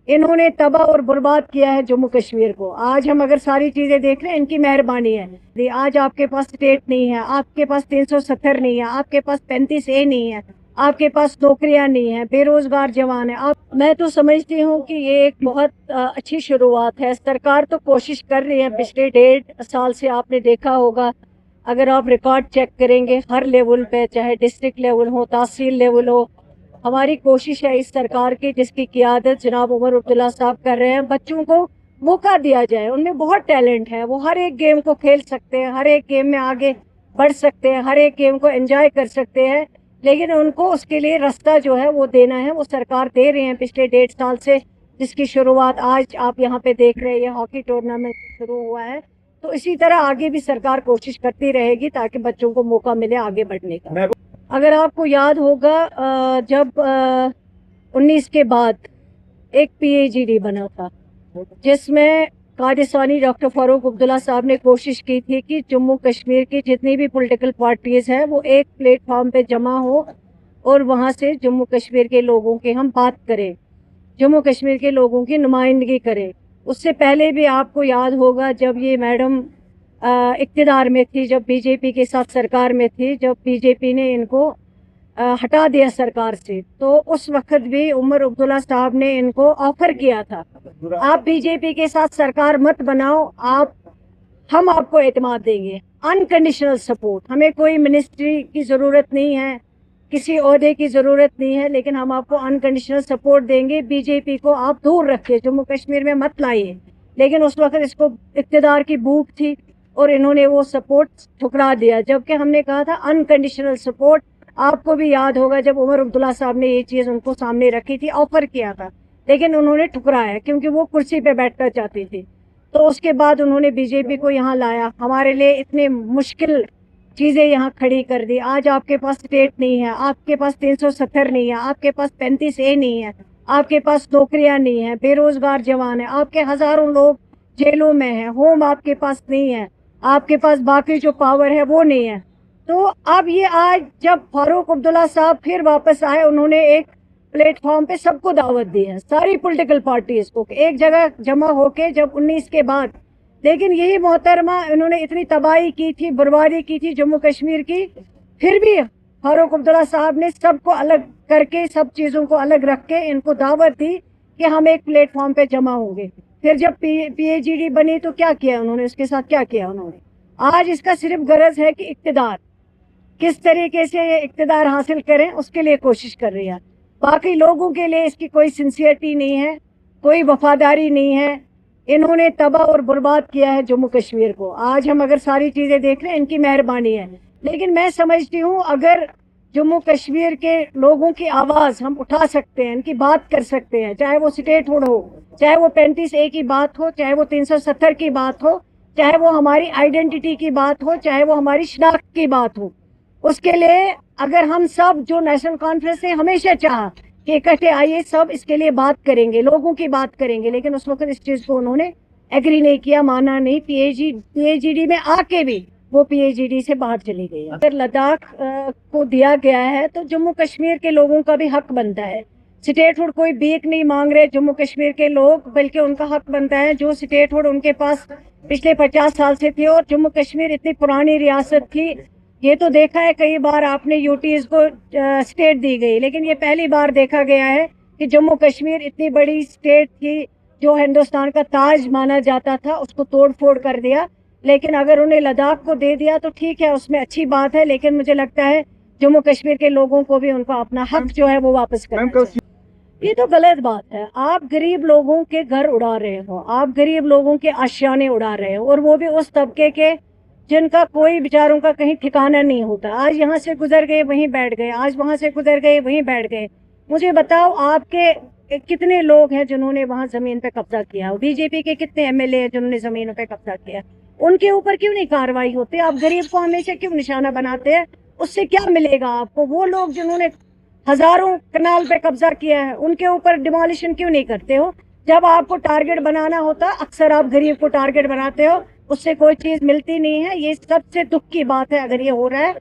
इन्होंने तबाह और बर्बाद किया है जम्मू कश्मीर को। आज हम अगर सारी चीजें देख रहे हैं, इनकी मेहरबानी है। आज आपके पास स्टेट नहीं है, आपके पास 370 नहीं है, आपके पास 35A नहीं है, आपके पास नौकरियां नहीं है, बेरोजगार जवान है। मैं तो समझती हूँ कि ये एक बहुत अच्छी शुरुआत है। सरकार तो कोशिश कर रही है, पिछले 1.5 साल से आपने देखा होगा, अगर आप रिकॉर्ड चेक करेंगे हर लेवल पे, चाहे डिस्ट्रिक्ट लेवल हो, तहसील लेवल हो, हमारी कोशिश है इस सरकार की, जिसकी क़ियादत जनाब उमर अब्दुल्ला साहब कर रहे हैं, बच्चों को मौका दिया जाए। उनमें बहुत टैलेंट है, वो हर एक गेम को खेल सकते हैं, हर एक गेम में आगे बढ़ सकते हैं, हर एक गेम को एंजॉय कर सकते हैं, लेकिन उनको उसके लिए रास्ता जो है वो देना है। वो सरकार दे रहे हैं पिछले 1.5 साल से, जिसकी शुरुआत आज आप यहाँ पे देख रहे हैं, हॉकी टूर्नामेंट शुरू हुआ है। तो इसी तरह आगे भी सरकार कोशिश करती रहेगी ताकि बच्चों को मौका मिले आगे बढ़ने का। अगर आपको याद होगा, जब 19 के बाद एक PAGD बना था, जिसमें कादिसानी डॉक्टर फारूक अब्दुल्ला साहब ने कोशिश की थी कि जम्मू कश्मीर की जितनी भी पॉलिटिकल पार्टीज हैं वो एक प्लेटफॉर्म पे जमा हो और वहाँ से जम्मू कश्मीर के लोगों की हम बात करें, जम्मू कश्मीर के लोगों की नुमाइंदगी करें। उससे पहले भी आपको याद होगा, जब ये मैडम इक़्तिदार में थी, जब बीजेपी के साथ सरकार में थी, जब बीजेपी ने इनको हटा दिया सरकार से, तो उस वक्त भी उमर अब्दुल्ला साहब ने इनको ऑफर किया था, आप बीजेपी के साथ सरकार मत बनाओ, हम आपको एतमाद देंगे, अनकंडीशनल सपोर्ट। हमें कोई मिनिस्ट्री की ज़रूरत नहीं है, किसी ओहदे की ज़रूरत नहीं है, लेकिन हम आपको अनकंडीशनल सपोर्ट देंगे। बीजेपी को आप दूर रखिए, जम्मू कश्मीर में मत लाइए। लेकिन उस वक्त इसको इक़्तिदार की भूख थी और इन्होंने वो सपोर्ट ठुकरा दिया, जबकि हमने कहा था अनकंडीशनल सपोर्ट। आपको भी याद होगा, जब उमर अब्दुल्ला साहब ने ये चीज़ उनको सामने रखी थी, ऑफर किया था, लेकिन उन्होंने ठुकराया क्योंकि वो कुर्सी पे बैठना चाहती थी। तो उसके बाद उन्होंने बीजेपी को यहाँ लाया, हमारे लिए इतने मुश्किल चीज़ें यहाँ खड़ी कर दी। आज आपके पास स्टेट नहीं है, आपके पास 370 नहीं है, आपके पास 35A नहीं है, आपके पास नौकरियाँ नहीं है, बेरोजगार जवान है, आपके हज़ारों लोग जेलों में हैं, होम आपके पास नहीं है, आपके पास बाकी जो पावर है वो नहीं है। तो अब ये आज जब फारूक अब्दुल्ला साहब फिर वापस आए, उन्होंने एक प्लेटफॉर्म पे सबको दावत दी है, सारी पॉलिटिकल पार्टीज को एक जगह जमा होके, जब 19 के बाद। लेकिन यही मोहतरमा, इन्होंने इतनी तबाही की थी, बर्बादी की थी जम्मू कश्मीर की, फिर भी फारूक अब्दुल्ला साहब ने सबको अलग करके, सब चीज़ों को अलग रख के इनको दावत दी कि हम एक प्लेटफॉर्म पे जमा होंगे। फिर जब PAGD बनी तो क्या किया उन्होंने, उसके साथ क्या किया उन्होंने? आज इसका सिर्फ गरज है कि इक़्तिदार किस तरीके से ये इक़्तिदार हासिल करें, उसके लिए कोशिश कर रही है। बाकी लोगों के लिए इसकी कोई सिंसियरिटी नहीं है, कोई वफादारी नहीं है। इन्होंने तबाह और बर्बाद किया है जम्मू कश्मीर को। आज हम अगर सारी चीज़ें देख रहे हैं, इनकी मेहरबानी है। लेकिन मैं समझती हूँ, अगर जम्मू कश्मीर के लोगों की आवाज़ हम उठा सकते हैं, इनकी बात कर सकते हैं, चाहे वो स्टेटहुड हो, चाहे वो 35A की बात हो, चाहे वो 370 की बात हो, चाहे वो हमारी आइडेंटिटी की बात हो, चाहे वो हमारी शनाख्त की बात हो, उसके लिए अगर हम सब, जो नेशनल कॉन्फ्रेंस ने हमेशा चाहा कि इकट्ठे आइए, सब इसके लिए बात करेंगे, लोगों की बात करेंगे, लेकिन उस वक्त इस चीज़ को उन्होंने एग्री नहीं किया, माना नहीं। PAGD में आके भी वो PAGD से बाहर चली गई। अगर लद्दाख को दिया गया है तो जम्मू कश्मीर के लोगों का भी हक बनता है। स्टेटहुड कोई भीख नहीं मांग रहे जम्मू कश्मीर के लोग, बल्कि उनका हक बनता है जो स्टेटहुड उनके पास पिछले 50 साल से थी। और जम्मू कश्मीर इतनी पुरानी रियासत थी, ये तो देखा है कई बार आपने यूटीज़ को स्टेट दी गई, लेकिन ये पहली बार देखा गया है कि जम्मू कश्मीर इतनी बड़ी स्टेट थी, जो हिंदुस्तान का ताज माना जाता था, उसको तोड़ फोड़ कर दिया। लेकिन अगर उन्हें लद्दाख को दे दिया तो ठीक है, उसमें अच्छी बात है, लेकिन मुझे लगता है जम्मू कश्मीर के लोगों को भी उनका अपना हक जो है वो वापस करना चाहिए। ये तो गलत बात है, आप गरीब लोगों के घर उड़ा रहे हो, आप गरीब लोगों के आशियाने उड़ा रहे हो, और वो भी उस तबके के जिनका कोई बेचारों का कहीं ठिकाना नहीं होता। आज यहाँ से गुजर गए वहीं बैठ गए, आज वहाँ से गुजर गए वहीं बैठ गए। मुझे बताओ, आपके कितने लोग हैं जिन्होंने वहाँ जमीन पे कब्जा किया? बीजेपी के कितने MLA हैं जिन्होंने जमीनों पे कब्जा किया? उनके ऊपर क्यों नहीं कार्रवाई होती? आप गरीब को हमेशा क्यों निशाना बनाते हैं? उससे क्या मिलेगा आपको? वो लोग जिन्होंने हजारों कनाल पे कब्जा किया है, उनके ऊपर डिमोलिशन क्यों नहीं करते हो? जब आपको टारगेट बनाना होता, अक्सर आप गरीब को टारगेट बनाते हो, उससे कोई चीज मिलती नहीं है। ये सबसे दुख की बात है अगर ये हो रहा है।